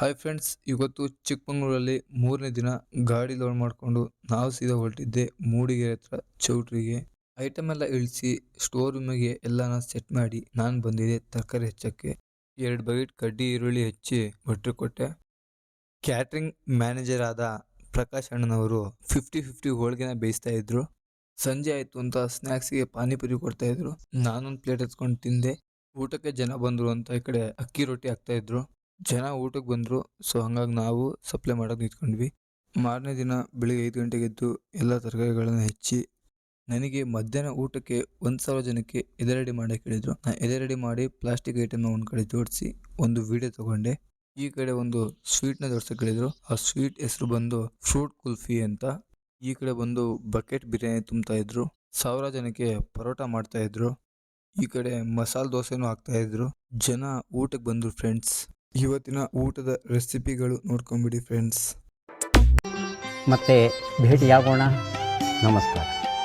Hi friends, ಇವತ್ತು ಚಿಕ್ಕಮಂಗ್ಳೂರಲ್ಲಿ 3ನೇ ದಿನ ಗಾಡಿ ಲೋಡ್ ಮಾಡಿಕೊಂಡು ನಾವು ಸೀದಾ ಹೊರಟಿದ್ದೆ ಮೂಡಿಗೆರೆ ಹತ್ರ ಚೌಟ್ರಿಗೆ. ಐಟಮ್ ಎಲ್ಲ ಇಳಿಸಿ ಸ್ಟೋರ್ ರೂಮಿಗೆ ಎಲ್ಲಾನ ಸೆಟ್ ಮಾಡಿ ನಾನು ಬಂದಿದ್ದೆ ತರಕಾರಿ ಹೆಚ್ಚಕ್ಕೆ. 2 ಬಕೆಟ್ ಕಡ್ಡಿ ಈರುಳ್ಳಿ ಹೆಚ್ಚಿ ಭಟ್ರಿಗೆ ಕೊಟ್ಟೆ. ಕ್ಯಾಟ್ರಿಂಗ್ ಮ್ಯಾನೇಜರ್ ಆದ ಪ್ರಕಾಶ್ ಅಣ್ಣನವರು 50-50 ಹೋಳಿಗೆನ ಬೇಯಿಸ್ತಾ ಇದ್ರು. ಸಂಜೆ ಆಯ್ತು ಅಂತ ಸ್ನ್ಯಾಕ್ಸ್ಗೆ ಪಾನಿಪುರಿ ಕೊಡ್ತಾ ಇದ್ರು. ನಾನೊಂದು ಪ್ಲೇಟ್ ಎತ್ಕೊಂಡು ತಿಂದೆ. ಊಟಕ್ಕೆ ಜನ ಬಂದ್ರು ಅಂತ ಈ ಕಡೆ ಅಕ್ಕಿ ರೊಟ್ಟಿ ಹಾಕ್ತಾ ಇದ್ರು. ಜನ ಊಟಕ್ಕೆ ಬಂದರು. ಸೊ ಹಂಗಾಗಿ ನಾವು ಸಪ್ಲೈ ಮಾಡೋಕೆ ನಿಂತ್ಕೊಂಡ್ವಿ. ಮಾರನೇ ದಿನ ಬೆಳಿಗ್ಗೆ 5 ಗಂಟೆಗೆ ಎದ್ದು ಎಲ್ಲ ತರಕಾರಿಗಳನ್ನು ಹೆಚ್ಚಿ ನನಗೆ ಮಧ್ಯಾಹ್ನ ಊಟಕ್ಕೆ 1,000 ಜನಕ್ಕೆ ಎದೆ ರೆಡಿ ಮಾಡೋಕೆ ಹೇಳಿದ್ರು. ನಾನು ಎದೆ ರೆಡಿ ಮಾಡಿ ಪ್ಲಾಸ್ಟಿಕ್ ಐಟಮ್ನ ಒಂದು ಕಡೆ ಜೋಡಿಸಿ ಒಂದು ವಿಡಿಯೋ ತಗೊಂಡೆ. ಈ ಕಡೆ ಒಂದು ಸ್ವೀಟ್ನ ಜೋಡ್ಸೋಕೆ ಹೇಳಿದ್ರು. ಆ ಸ್ವೀಟ್ ಹೆಸರು ಬಂದು ಫ್ರೂಟ್ ಕುಲ್ಫಿ ಅಂತ. ಈ ಕಡೆ ಬಂದು ಬಕೆಟ್ ಬಿರಿಯಾನಿ ತುಂಬ್ತಾ ಇದ್ರು. 1000 ಜನಕ್ಕೆ ಪರೋಟ ಮಾಡ್ತಾ ಇದ್ರು. ಈ ಕಡೆ ಮಸಾಲೆ ದೋಸೆನೂ ಹಾಕ್ತಾ ಇದ್ರು. ಜನ ಊಟಕ್ಕೆ ಬಂದ್ರು ಫ್ರೆಂಡ್ಸ್. ಇವತ್ತಿನ ಊಟದ ರೆಸಿಪಿಗಳು ನೋಡ್ಕೊಂಬಿಡಿ ಫ್ರೆಂಡ್ಸ್. ಮತ್ತೆ ಭೇಟಿಯಾಗೋಣ. ನಮಸ್ಕಾರ.